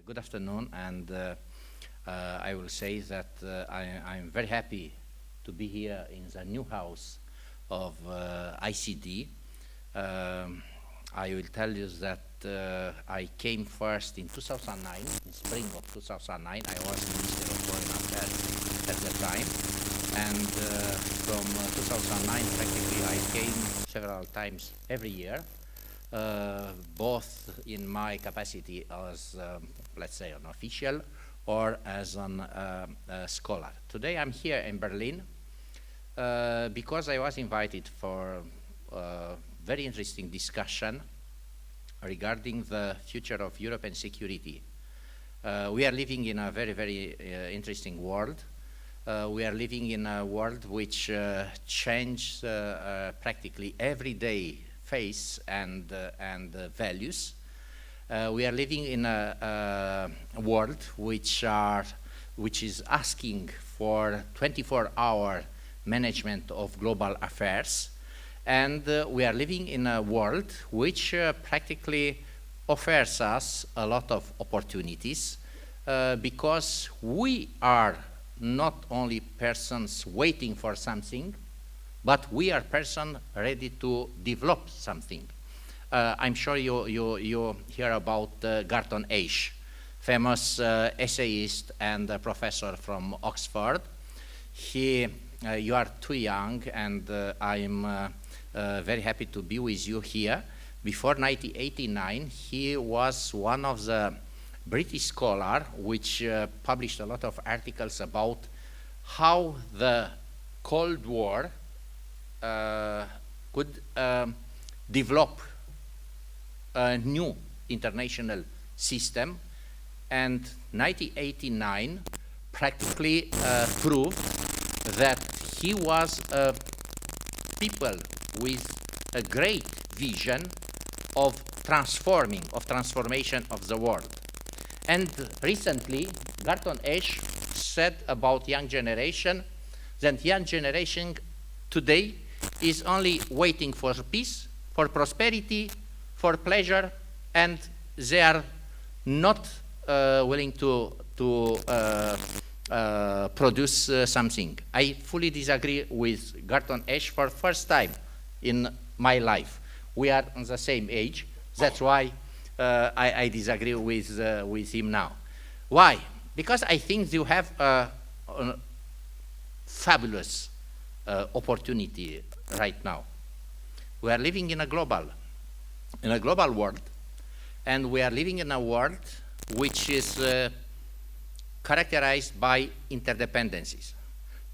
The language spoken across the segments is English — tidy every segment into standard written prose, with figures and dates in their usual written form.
Good afternoon, and I will say that I'm very happy to be here in the new house of ICD. I will tell you that I came first in 2009, in spring of 2009. I was Minister of Foreign Affairs at the time, and from 2009 practically I came several times every year. Both in my capacity as, let's say, an official or as a scholar. Today I'm here in Berlin because I was invited for a very interesting discussion regarding the future of European security. We are living in a very, very interesting world. We are living in a world which changes practically every day face and values. We are living in a world which is asking for 24-hour management of global affairs, and we are living in a world which practically offers us a lot of opportunities because we are not only persons waiting for something, but we are persons ready to develop something. I'm sure you hear about Garton Ash, famous essayist and professor from Oxford. You are too young, and I'm very happy to be with you here. Before 1989, he was one of the British scholars which published a lot of articles about how the Cold War could develop a new international system, and 1989 practically proved that he was a people with a great vision of transformation of the world. And recently, Garton Ash said about young generation that young generation today is only waiting for peace, for prosperity, for pleasure, and they are not willing to produce something. I fully disagree with Garton Ash for the first time in my life. We are on the same age. That's why I disagree with him now. Why? Because I think you have a fabulous opportunity right now. We are living in a global world, and we are living in a world which is characterized by interdependencies.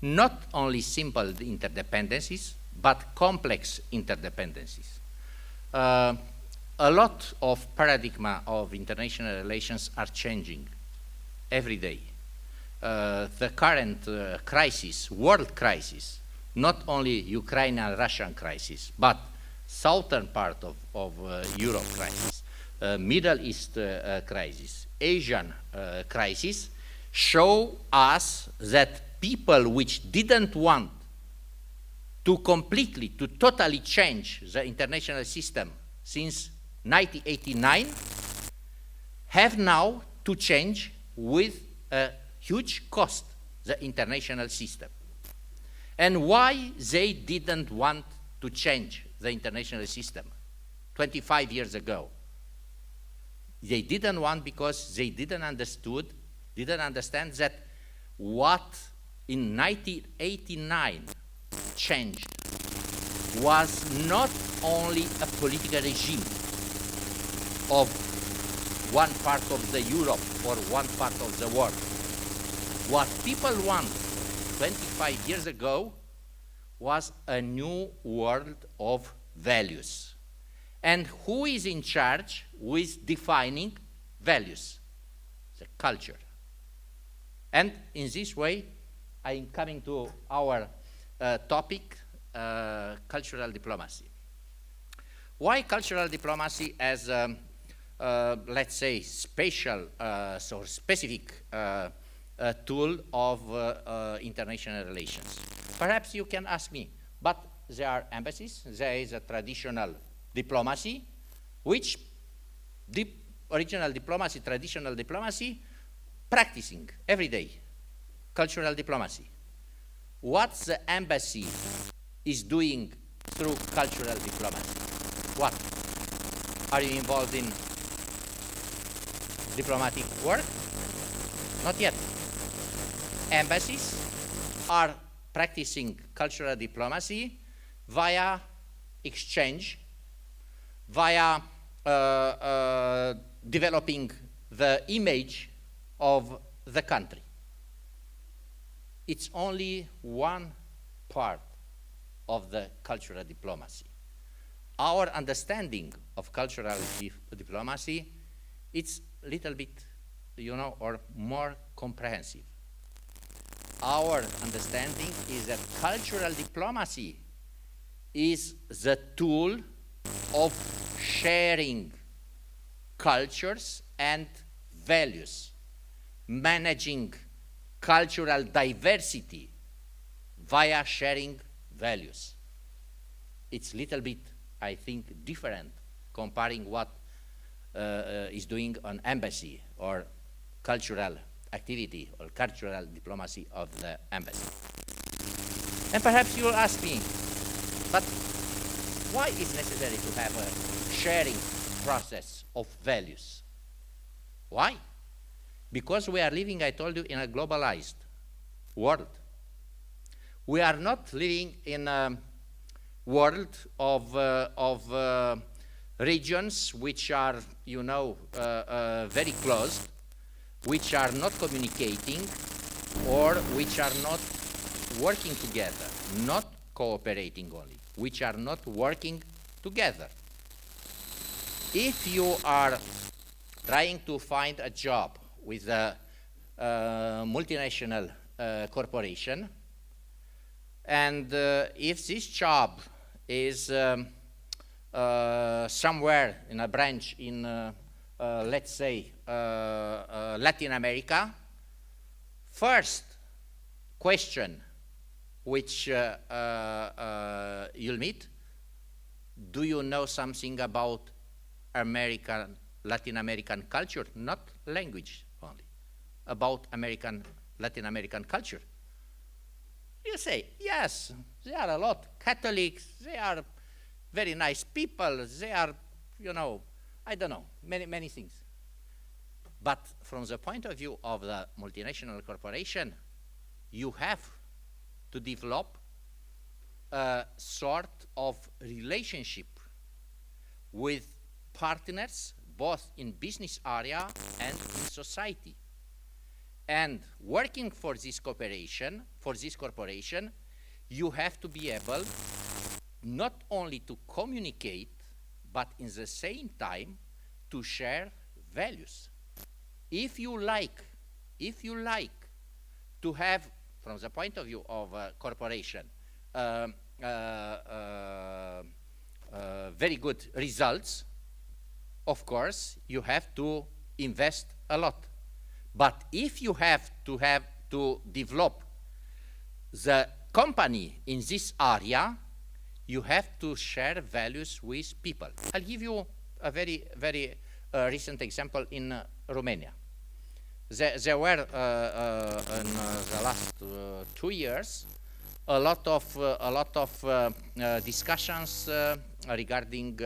Not only simple interdependencies, but complex interdependencies. A lot of paradigm of international relations are changing every day. The current crisis, world crisis, not only Ukraine and Russian crisis, but southern part of Europe crisis, Middle East crisis, Asian crisis, show us that people which didn't want to totally change the international system since 1989 have now to change with a huge cost the international system. And why they didn't want to change the international system 25 years ago? They didn't want because they didn't understand that what in 1989 changed was not only a political regime of one part of the Europe or one part of the world. What people want 25 years ago was a new world of values. And who is in charge with defining values? The culture. And in this way, I'm coming to our topic, cultural diplomacy. Why cultural diplomacy as, let's say, special or specific tool of international relations? Perhaps you can ask me, but there are embassies, there is a traditional diplomacy, which original diplomacy, traditional diplomacy, practicing every day cultural diplomacy. What the embassy is doing through cultural diplomacy? What? Are you involved in diplomatic work? Not yet. Embassies are practicing cultural diplomacy via exchange, via developing the image of the country. It's only one part of the cultural diplomacy. Our understanding of cultural diplomacy, it's a little bit, or more comprehensive. Our understanding is that cultural diplomacy is the tool of sharing cultures and values, managing cultural diversity via sharing values. It's a little bit, I think, different comparing what is doing an embassy or cultural activity or cultural diplomacy of the embassy. And perhaps you will ask me, but why is necessary to have a sharing process of values? Why? Because we are living, I told you, in a globalized world. We are not living in a world of regions which are, very closed, which are not communicating, or which are not working together, not cooperating only, which are not working together. If you are trying to find a job with a multinational corporation, and if this job is somewhere in a branch in, let's say, Latin America, first question which you'll meet, do you know something about Latin American culture? Not language only, about Latin American culture. You say, yes, they are a lot Catholics, they are very nice people, they are, I don't know, many things. But from the point of view of the multinational corporation, you have to develop a sort of relationship with partners, both in business area and in society. And working for this corporation, you have to be able not only to communicate, but in the same time to share values. If you like to have, from the point of view of a corporation, very good results, of course, you have to invest a lot. But if you have to develop the company in this area, you have to share values with people. I'll give you a very, very recent example in Romania. There were in the last 2 years a lot of discussions regarding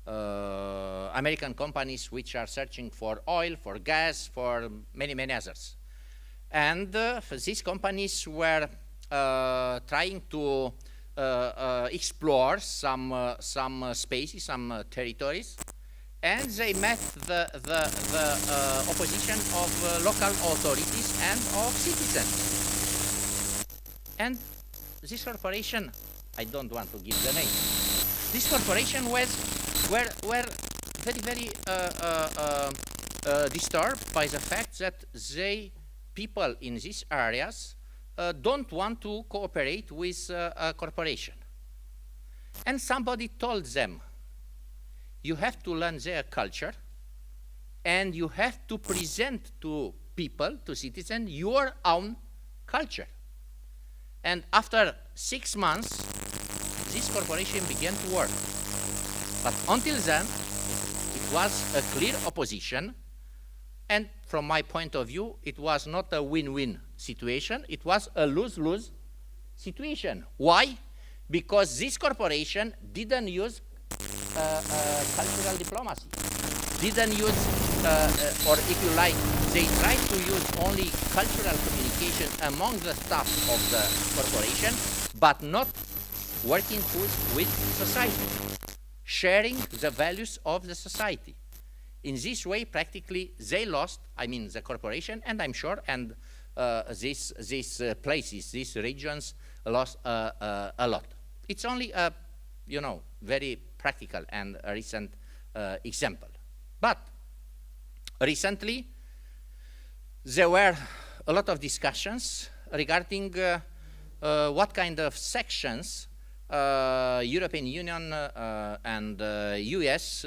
American companies which are searching for oil, for gas, for many others. And these companies were trying to explore some spaces, some territories, and they met the opposition of local authorities and of citizens. And this corporation, I don't want to give the name, this corporation were very disturbed by the fact that people in these areas don't want to cooperate with a corporation. And somebody told them, you have to learn their culture, and you have to present to people, to citizens, your own culture. And after 6 months, this corporation began to work. But until then, it was a clear opposition, and from my point of view, it was not a win-win situation, it was a lose-lose situation. Why? Because this corporation didn't use cultural diplomacy, didn't use, or if you like, they tried to use only cultural communication among the staff of the corporation, but not working with society, sharing the values of the society. In this way, practically, they lost, I mean, the corporation, and I'm sure, and these places, these regions lost a lot. It's only a, you know, very practical and a recent example. But recently, there were a lot of discussions regarding what kind of sections European Union and US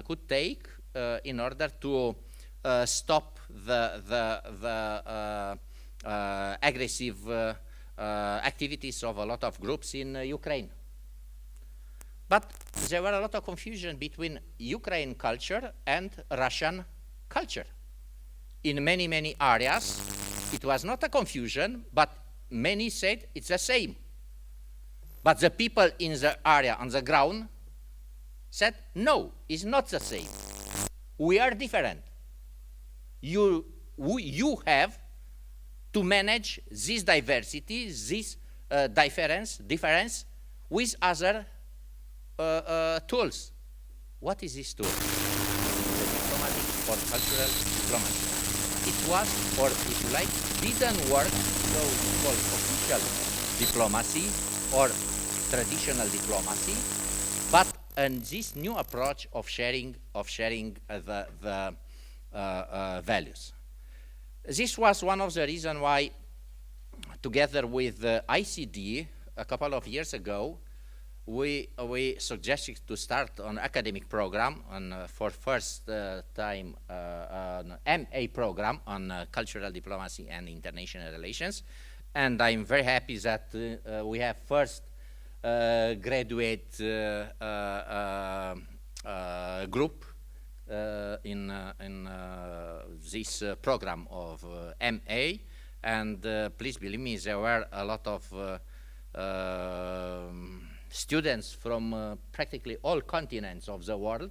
could take in order to stop the aggressive activities of a lot of groups in Ukraine. But there were a lot of confusion between Ukraine culture and Russian culture. In many, many areas, it was not a confusion, but many said it's the same. But the people in the area, on the ground, said, no, it's not the same. We are different. You have to manage this diversity, this difference with other tools. What is this tool? The diplomatic or cultural diplomacy. It was, or if you like, didn't work so-called official diplomacy or traditional diplomacy, but this new approach of sharing the values. This was one of the reasons why, together with the ICD, a couple of years ago, we suggested to start an academic program for first time an MA program on cultural diplomacy and international relations. And I'm very happy that we have first graduate group in this program of MA. And please believe me, there were a lot of students from practically all continents of the world,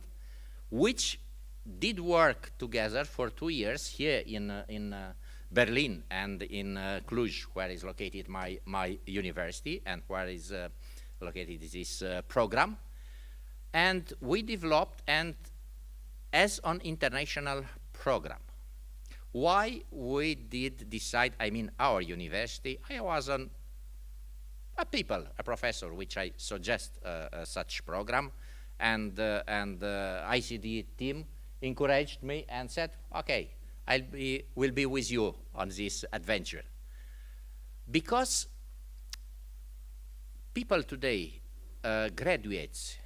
which did work together for 2 years here in Berlin and in Cluj, where is located my university and where is located this program. And we developed and as an international program. Why we did decide, I mean our university, I was a professor, which I suggest such program, and ICD team encouraged me and said, okay, will be with you on this adventure. Because people today, graduates,